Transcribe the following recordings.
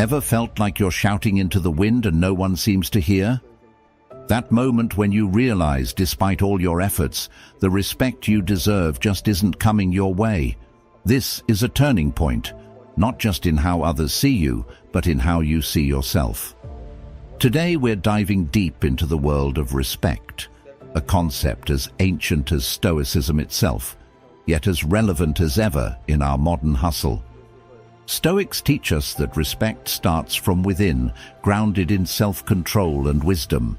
Ever felt like you're shouting into the wind and no one seems to hear? That moment when you realize, despite all your efforts, the respect you deserve just isn't coming your way. This is a turning point, not just in how others see you, but in how you see yourself. Today we're diving deep into the world of respect, a concept as ancient as Stoicism itself, yet as relevant as ever in our modern hustle. Stoics teach us that respect starts from within, grounded in self-control and wisdom.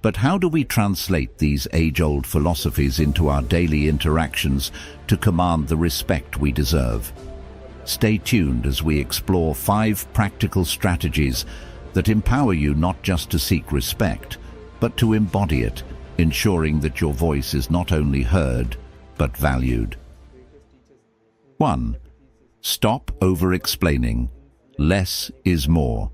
But how do we translate these age-old philosophies into our daily interactions to command the respect we deserve? Stay tuned as we explore 5 practical strategies that empower you not just to seek respect, but to embody it, ensuring that your voice is not only heard, but valued. 1. Stop over-explaining. Less is more.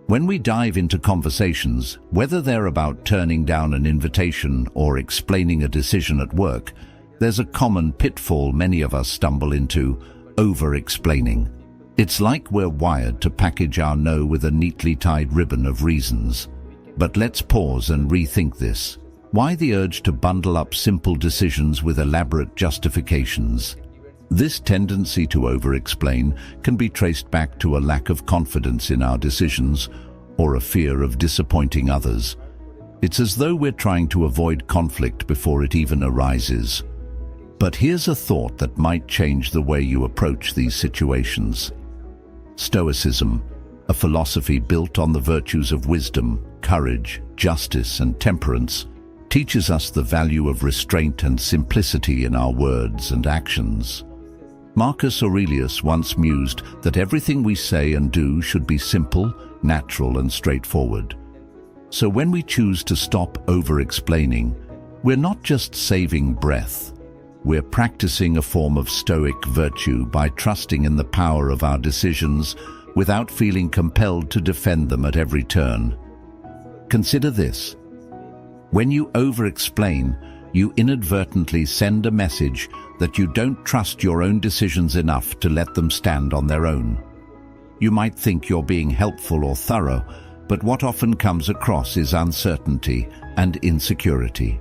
When we dive into conversations, whether they're about turning down an invitation or explaining a decision at work, there's a common pitfall many of us stumble into: over-explaining. It's like we're wired to package our no with a neatly tied ribbon of reasons. But let's pause and rethink this. Why the urge to bundle up simple decisions with elaborate justifications? This tendency to over-explain can be traced back to a lack of confidence in our decisions or a fear of disappointing others. It's as though we're trying to avoid conflict before it even arises. But here's a thought that might change the way you approach these situations. Stoicism, a philosophy built on the virtues of wisdom, courage, justice, and temperance, teaches us the value of restraint and simplicity in our words and actions. Marcus Aurelius once mused that everything we say and do should be simple, natural, and straightforward. So when we choose to stop over-explaining, we're not just saving breath. We're practicing a form of Stoic virtue by trusting in the power of our decisions without feeling compelled to defend them at every turn. Consider this. When you over-explain, you inadvertently send a message that you don't trust your own decisions enough to let them stand on their own. You might think you're being helpful or thorough, but what often comes across is uncertainty and insecurity.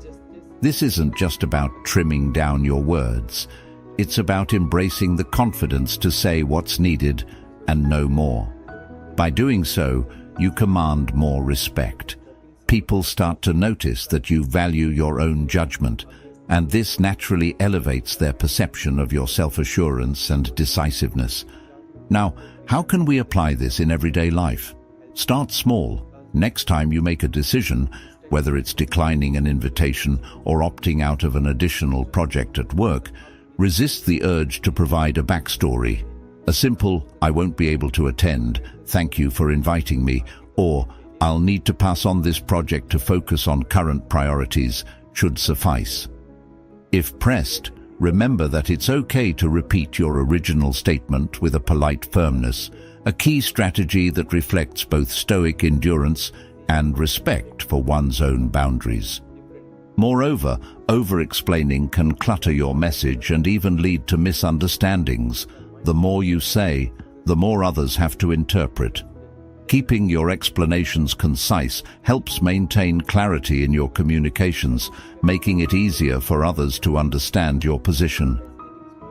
This isn't just about trimming down your words. It's about embracing the confidence to say what's needed and no more. By doing so, you command more respect. People start to notice that you value your own judgment, and this naturally elevates their perception of your self-assurance and decisiveness. Now, how can we apply this in everyday life? Start small. Next time you make a decision, whether it's declining an invitation or opting out of an additional project at work, resist the urge to provide a backstory. A simple, "I won't be able to attend, thank you for inviting me," or "I'll need to pass on this project to focus on current priorities," should suffice. If pressed, remember that it's okay to repeat your original statement with a polite firmness, a key strategy that reflects both Stoic endurance and respect for one's own boundaries. Moreover, over-explaining can clutter your message and even lead to misunderstandings. The more you say, the more others have to interpret. Keeping your explanations concise helps maintain clarity in your communications, making it easier for others to understand your position.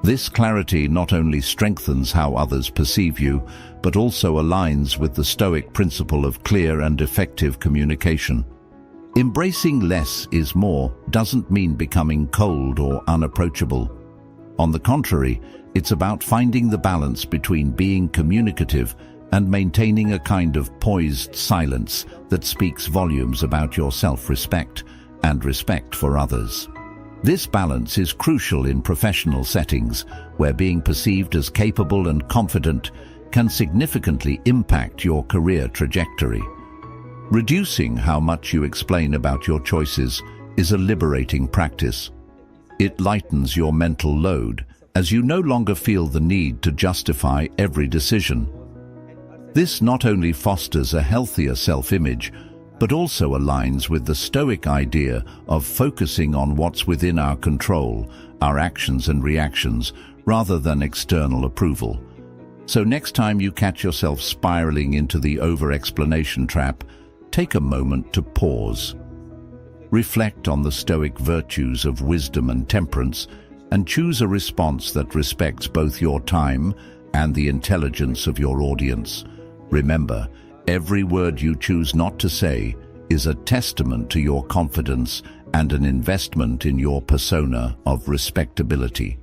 This clarity not only strengthens how others perceive you, but also aligns with the Stoic principle of clear and effective communication. Embracing less is more doesn't mean becoming cold or unapproachable. On the contrary, it's about finding the balance between being communicative and maintaining a kind of poised silence that speaks volumes about your self-respect and respect for others. This balance is crucial in professional settings, where being perceived as capable and confident can significantly impact your career trajectory. Reducing how much you explain about your choices is a liberating practice. It lightens your mental load, as you no longer feel the need to justify every decision. This not only fosters a healthier self-image, but also aligns with the Stoic idea of focusing on what's within our control, our actions and reactions, rather than external approval. So next time you catch yourself spiraling into the over-explanation trap, take a moment to pause. Reflect on the Stoic virtues of wisdom and temperance, and choose a response that respects both your time and the intelligence of your audience. Remember, every word you choose not to say is a testament to your confidence and an investment in your persona of respectability.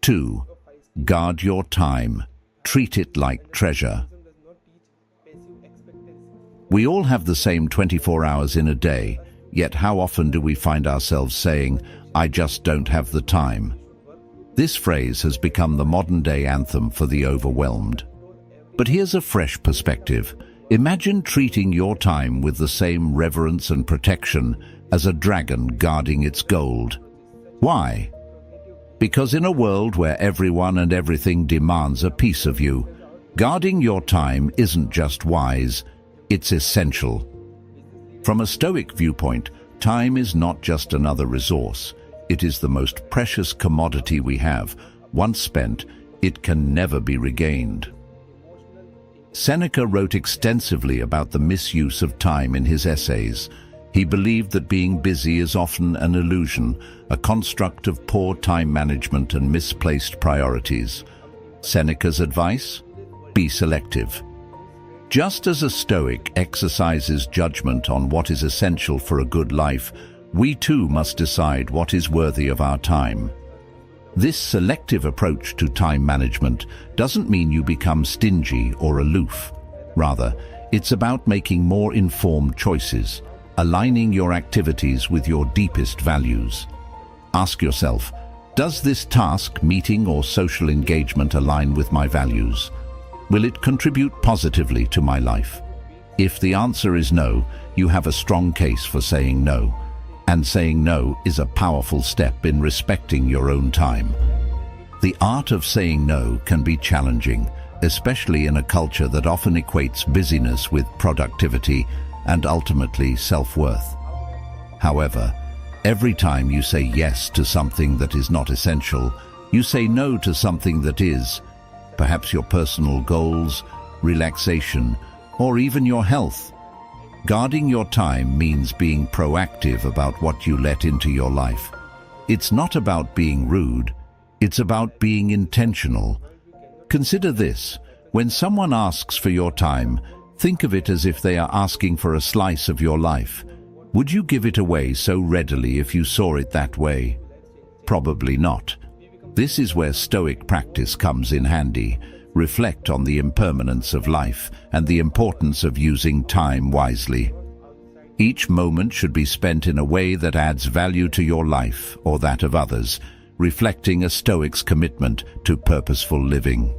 2. Guard your time. Treat it like treasure. We all have the same 24 hours in a day, yet how often do we find ourselves saying, "I just don't have the time"? This phrase has become the modern-day anthem for the overwhelmed. But here's a fresh perspective. Imagine treating your time with the same reverence and protection as a dragon guarding its gold. Why? Because in a world where everyone and everything demands a piece of you, guarding your time isn't just wise, it's essential. From a Stoic viewpoint, time is not just another resource. It is the most precious commodity we have. Once spent, it can never be regained. Seneca wrote extensively about the misuse of time in his essays. He believed that being busy is often an illusion, a construct of poor time management and misplaced priorities. Seneca's advice? Be selective. Just as a Stoic exercises judgment on what is essential for a good life, we too must decide what is worthy of our time. This selective approach to time management doesn't mean you become stingy or aloof. Rather, it's about making more informed choices, aligning your activities with your deepest values. Ask yourself, does this task, meeting, or social engagement align with my values? Will it contribute positively to my life? If the answer is no, you have a strong case for saying no. And saying no is a powerful step in respecting your own time. The art of saying no can be challenging, especially in a culture that often equates busyness with productivity and ultimately self-worth. However, every time you say yes to something that is not essential, you say no to something that is, perhaps your personal goals, relaxation, or even your health. Guarding your time means being proactive about what you let into your life. It's not about being rude, it's about being intentional. Consider this: when someone asks for your time, think of it as if they are asking for a slice of your life. Would you give it away so readily if you saw it that way? Probably not. This is where Stoic practice comes in handy. Reflect on the impermanence of life and the importance of using time wisely. Each moment should be spent in a way that adds value to your life or that of others, reflecting a Stoic's commitment to purposeful living.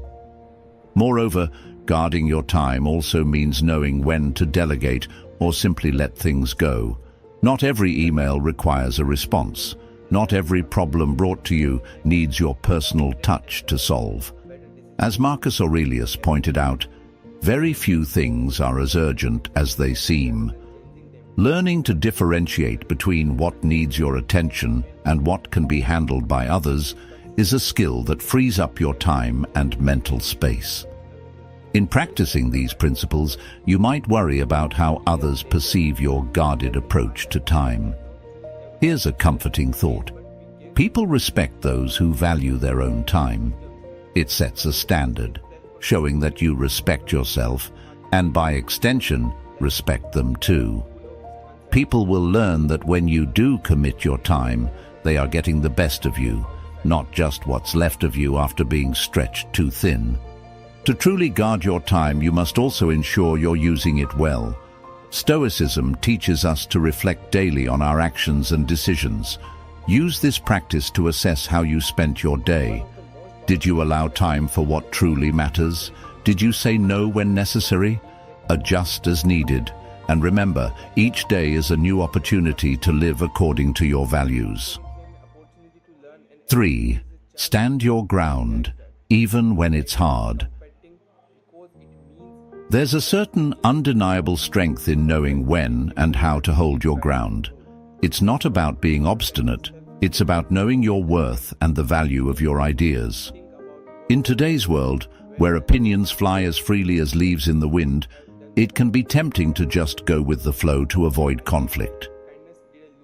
Moreover, guarding your time also means knowing when to delegate or simply let things go. Not every email requires a response. Not every problem brought to you needs your personal touch to solve. As Marcus Aurelius pointed out, very few things are as urgent as they seem. Learning to differentiate between what needs your attention and what can be handled by others is a skill that frees up your time and mental space. In practicing these principles, you might worry about how others perceive your guarded approach to time. Here's a comforting thought. People respect those who value their own time. It sets a standard, showing that you respect yourself and, by extension, respect them too. People will learn that when you do commit your time, they are getting the best of you, not just what's left of you after being stretched too thin. To truly guard your time, you must also ensure you're using it well. Stoicism teaches us to reflect daily on our actions and decisions. Use this practice to assess how you spent your day. Did you allow time for what truly matters? Did you say no when necessary? Adjust as needed. And remember, each day is a new opportunity to live according to your values. 3. Stand your ground, even when it's hard. There's a certain undeniable strength in knowing when and how to hold your ground. It's not about being obstinate, it's about knowing your worth and the value of your ideas. In today's world, where opinions fly as freely as leaves in the wind, it can be tempting to just go with the flow to avoid conflict.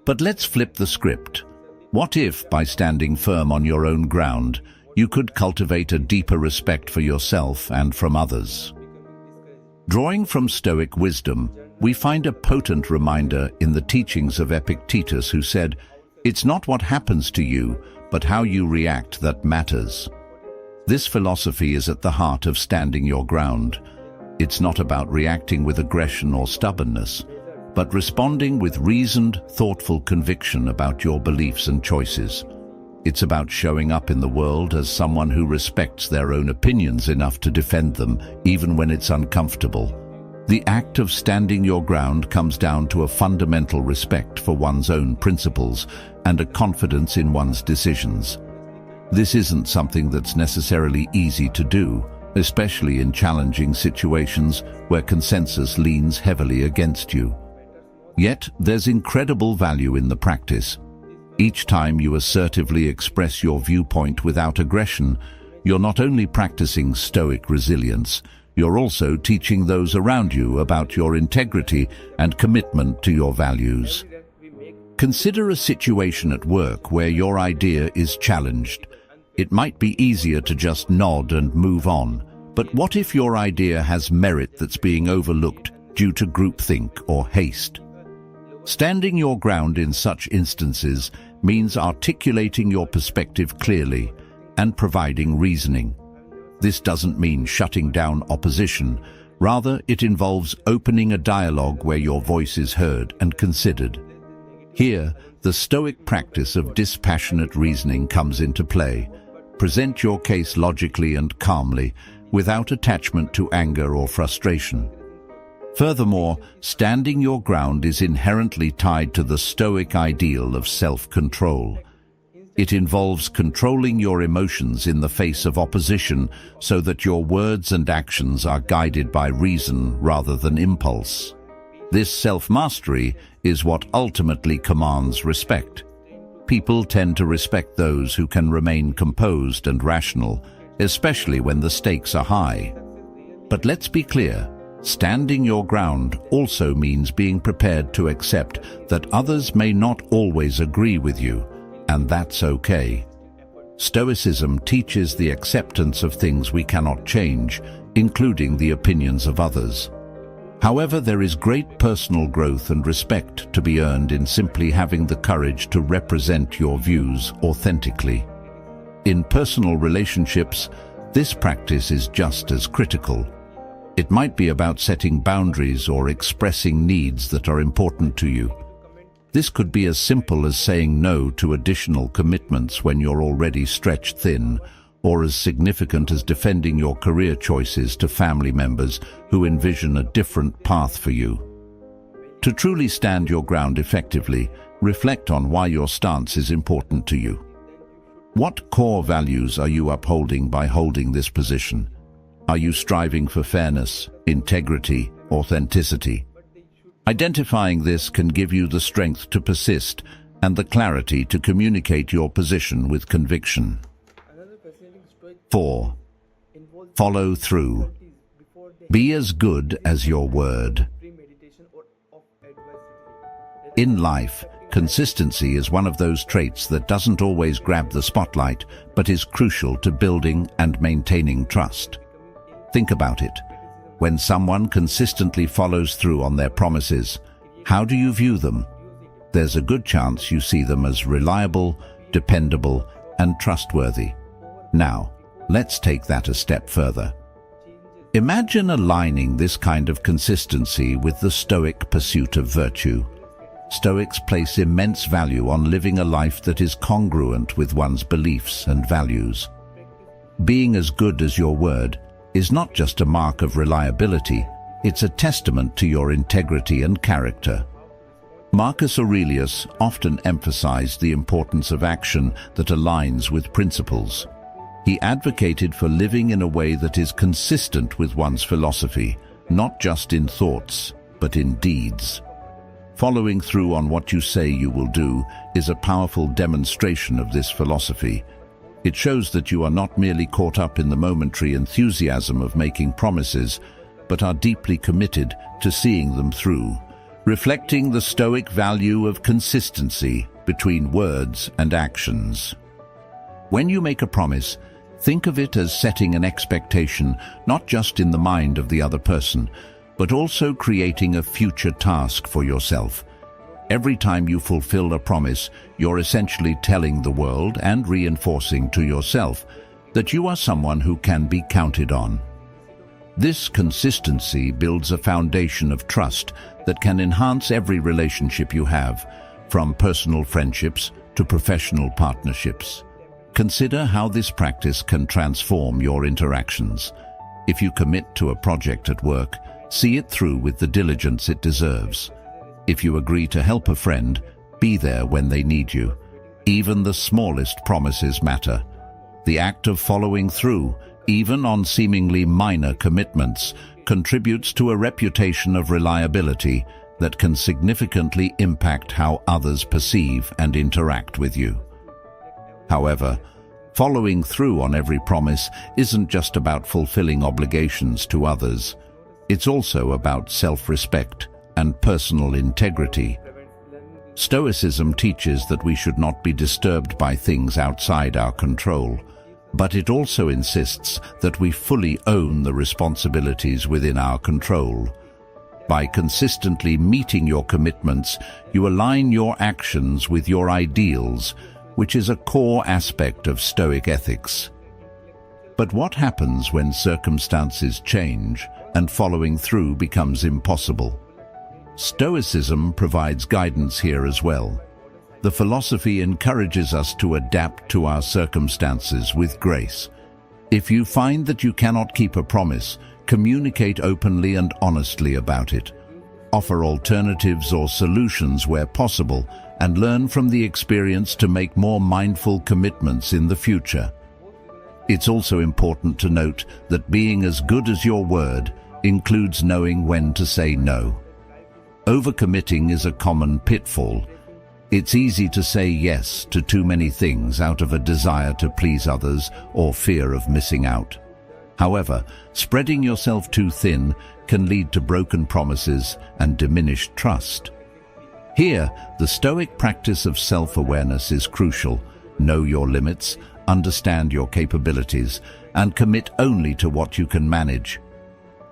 But let's flip the script. What if, by standing firm on your own ground, you could cultivate a deeper respect for yourself and from others? Drawing from Stoic wisdom, we find a potent reminder in the teachings of Epictetus, who said, "It's not what happens to you, but how you react that matters." This philosophy is at the heart of standing your ground. It's not about reacting with aggression or stubbornness, but responding with reasoned, thoughtful conviction about your beliefs and choices. It's about showing up in the world as someone who respects their own opinions enough to defend them, even when it's uncomfortable. The act of standing your ground comes down to a fundamental respect for one's own principles and a confidence in one's decisions. This isn't something that's necessarily easy to do, especially in challenging situations where consensus leans heavily against you. Yet, there's incredible value in the practice. Each time you assertively express your viewpoint without aggression, you're not only practicing Stoic resilience, you're also teaching those around you about your integrity and commitment to your values. Consider a situation at work where your idea is challenged. It might be easier to just nod and move on, but what if your idea has merit that's being overlooked due to groupthink or haste? Standing your ground in such instances means articulating your perspective clearly and providing reasoning. This doesn't mean shutting down opposition. Rather, it involves opening a dialogue where your voice is heard and considered. Here, the Stoic practice of dispassionate reasoning comes into play. Present your case logically and calmly, without attachment to anger or frustration. Furthermore, standing your ground is inherently tied to the Stoic ideal of self-control. It involves controlling your emotions in the face of opposition so that your words and actions are guided by reason rather than impulse. This self-mastery is what ultimately commands respect. People tend to respect those who can remain composed and rational, especially when the stakes are high. But let's be clear. Standing your ground also means being prepared to accept that others may not always agree with you, and that's okay. Stoicism teaches the acceptance of things we cannot change, including the opinions of others. However, there is great personal growth and respect to be earned in simply having the courage to represent your views authentically. In personal relationships, this practice is just as critical. It might be about setting boundaries or expressing needs that are important to you. This could be as simple as saying no to additional commitments when you're already stretched thin, or as significant as defending your career choices to family members who envision a different path for you. To truly stand your ground effectively, reflect on why your stance is important to you. What core values are you upholding by holding this position? Are you striving for fairness, integrity, authenticity? Identifying this can give you the strength to persist and the clarity to communicate your position with conviction. 4. Follow through. Be as good as your word. In life, consistency is one of those traits that doesn't always grab the spotlight, but is crucial to building and maintaining trust. Think about it. When someone consistently follows through on their promises, how do you view them? There's a good chance you see them as reliable, dependable, and trustworthy. Now, let's take that a step further. Imagine aligning this kind of consistency with the Stoic pursuit of virtue. Stoics place immense value on living a life that is congruent with one's beliefs and values. Being as good as your word is not just a mark of reliability, it's a testament to your integrity and character. Marcus Aurelius often emphasized the importance of action that aligns with principles. He advocated for living in a way that is consistent with one's philosophy, not just in thoughts, but in deeds. Following through on what you say you will do is a powerful demonstration of this philosophy. It shows that you are not merely caught up in the momentary enthusiasm of making promises, but are deeply committed to seeing them through, reflecting the Stoic value of consistency between words and actions. When you make a promise, think of it as setting an expectation not just in the mind of the other person, but also creating a future task for yourself. Every time you fulfill a promise, you're essentially telling the world and reinforcing to yourself that you are someone who can be counted on. This consistency builds a foundation of trust that can enhance every relationship you have, from personal friendships to professional partnerships. Consider how this practice can transform your interactions. If you commit to a project at work, see it through with the diligence it deserves. If you agree to help a friend, be there when they need you. Even the smallest promises matter. The act of following through, even on seemingly minor commitments, contributes to a reputation of reliability that can significantly impact how others perceive and interact with you. However, following through on every promise isn't just about fulfilling obligations to others. It's also about self-respect and personal integrity. Stoicism teaches that we should not be disturbed by things outside our control, but it also insists that we fully own the responsibilities within our control. By consistently meeting your commitments, you align your actions with your ideals, which is a core aspect of Stoic ethics. But what happens when circumstances change and following through becomes impossible? Stoicism provides guidance here as well. The philosophy encourages us to adapt to our circumstances with grace. If you find that you cannot keep a promise, communicate openly and honestly about it. Offer alternatives or solutions where possible, and learn from the experience to make more mindful commitments in the future. It's also important to note that being as good as your word includes knowing when to say no. Overcommitting is a common pitfall. It's easy to say yes to too many things out of a desire to please others or fear of missing out. However, spreading yourself too thin can lead to broken promises and diminished trust. Here, the Stoic practice of self-awareness is crucial. Know your limits, understand your capabilities, and commit only to what you can manage.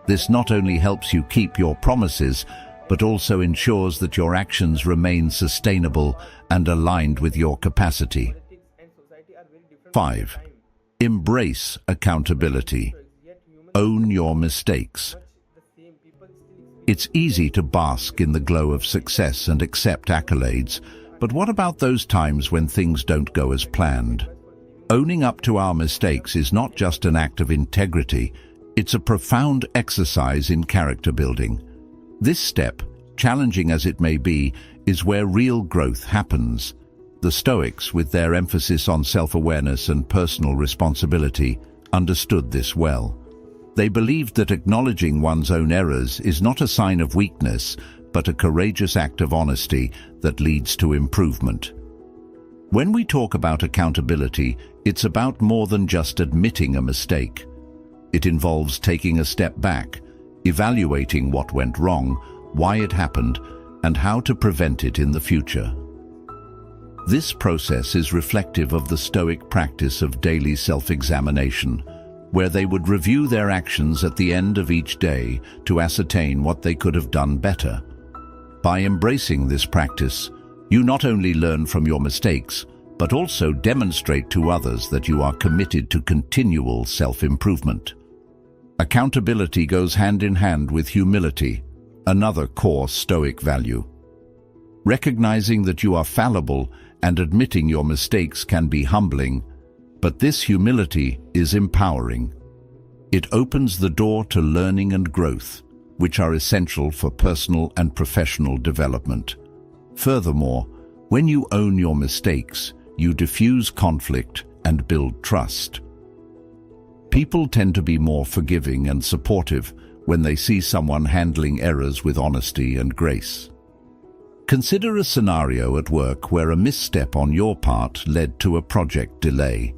This not only helps you keep your promises, but also ensures that your actions remain sustainable and aligned with your capacity. 5. Embrace accountability. Own your mistakes. It's easy to bask in the glow of success and accept accolades, but what about those times when things don't go as planned? Owning up to our mistakes is not just an act of integrity, it's a profound exercise in character building. This step, challenging as it may be, is where real growth happens. The Stoics, with their emphasis on self-awareness and personal responsibility, understood this well. They believed that acknowledging one's own errors is not a sign of weakness, but a courageous act of honesty that leads to improvement. When we talk about accountability, it's about more than just admitting a mistake. It involves taking a step back, evaluating what went wrong, why it happened, and how to prevent it in the future. This process is reflective of the Stoic practice of daily self-examination, where they would review their actions at the end of each day to ascertain what they could have done better. By embracing this practice, you not only learn from your mistakes, but also demonstrate to others that you are committed to continual self-improvement. Accountability goes hand in hand with humility, another core Stoic value. Recognizing that you are fallible and admitting your mistakes can be humbling, but this humility is empowering. It opens the door to learning and growth, which are essential for personal and professional development. Furthermore, when you own your mistakes, you diffuse conflict and build trust. People tend to be more forgiving and supportive when they see someone handling errors with honesty and grace. Consider a scenario at work where a misstep on your part led to a project delay.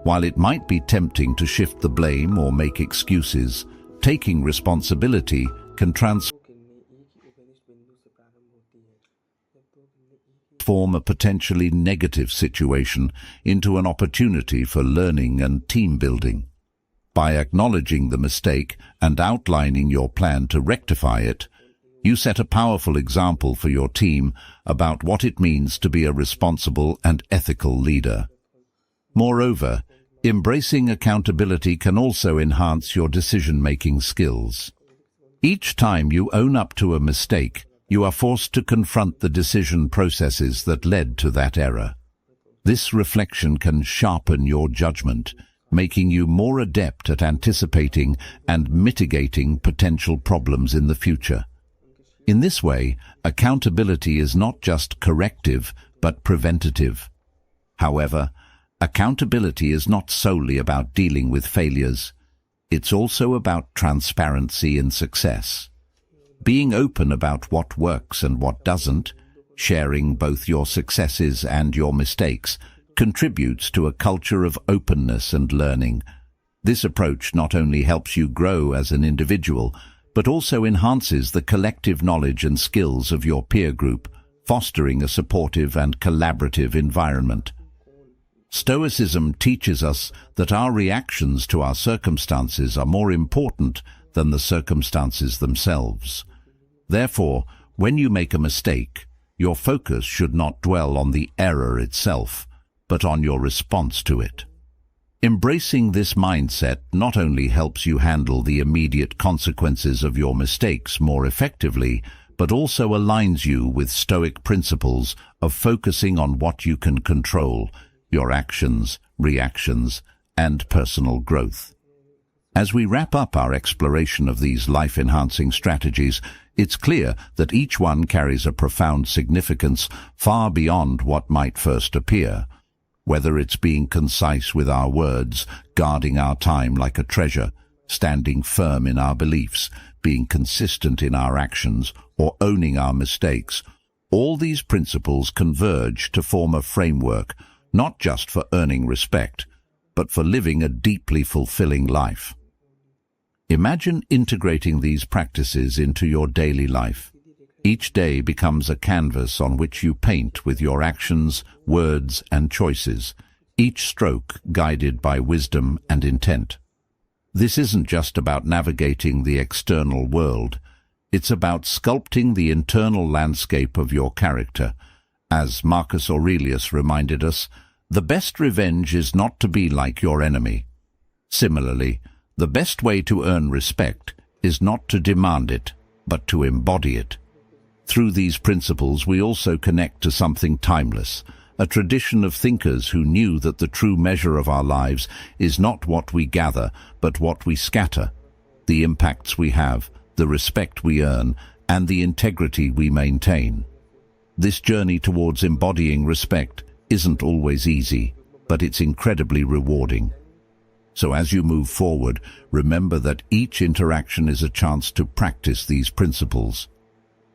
While it might be tempting to shift the blame or make excuses, taking responsibility can transform a potentially negative situation into an opportunity for learning and team building. By acknowledging the mistake and outlining your plan to rectify it, you set a powerful example for your team about what it means to be a responsible and ethical leader. Moreover, embracing accountability can also enhance your decision-making skills. Each time you own up to a mistake, you are forced to confront the decision processes that led to that error. This reflection can sharpen your judgment, making you more adept at anticipating and mitigating potential problems in the future. In this way, accountability is not just corrective, but preventative. However, accountability is not solely about dealing with failures. It's also about transparency in success. Being open about what works and what doesn't, sharing both your successes and your mistakes, contributes to a culture of openness and learning. This approach not only helps you grow as an individual, but also enhances the collective knowledge and skills of your peer group, fostering a supportive and collaborative environment. Stoicism teaches us that our reactions to our circumstances are more important than the circumstances themselves. Therefore, when you make a mistake, your focus should not dwell on the error itself, but on your response to it. Embracing this mindset not only helps you handle the immediate consequences of your mistakes more effectively, but also aligns you with Stoic principles of focusing on what you can control, your actions, reactions, and personal growth. As we wrap up our exploration of these life-enhancing strategies, it's clear that each one carries a profound significance far beyond what might first appear. Whether it's being concise with our words, guarding our time like a treasure, standing firm in our beliefs, being consistent in our actions, or owning our mistakes, all these principles converge to form a framework, not just for earning respect, but for living a deeply fulfilling life. Imagine integrating these practices into your daily life. Each day becomes a canvas on which you paint with your actions, words, and choices, each stroke guided by wisdom and intent. This isn't just about navigating the external world. It's about sculpting the internal landscape of your character. As Marcus Aurelius reminded us, the best revenge is not to be like your enemy. Similarly, the best way to earn respect is not to demand it, but to embody it. Through these principles, we also connect to something timeless, a tradition of thinkers who knew that the true measure of our lives is not what we gather, but what we scatter, the impacts we have, the respect we earn, and the integrity we maintain. This journey towards embodying respect isn't always easy, but it's incredibly rewarding. So as you move forward, remember that each interaction is a chance to practice these principles.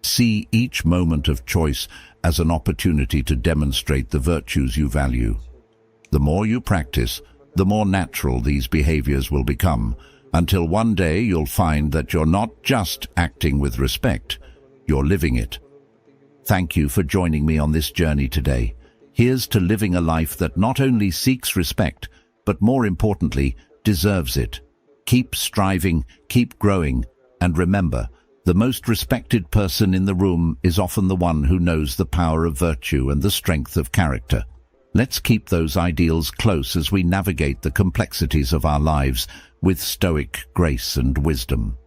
See each moment of choice as an opportunity to demonstrate the virtues you value. The more you practice, the more natural these behaviors will become, until one day you'll find that you're not just acting with respect, you're living it. Thank you for joining me on this journey today. Here's to living a life that not only seeks respect, but more importantly, deserves it. Keep striving, keep growing, and remember, the most respected person in the room is often the one who knows the power of virtue and the strength of character. Let's keep those ideals close as we navigate the complexities of our lives with Stoic grace and wisdom.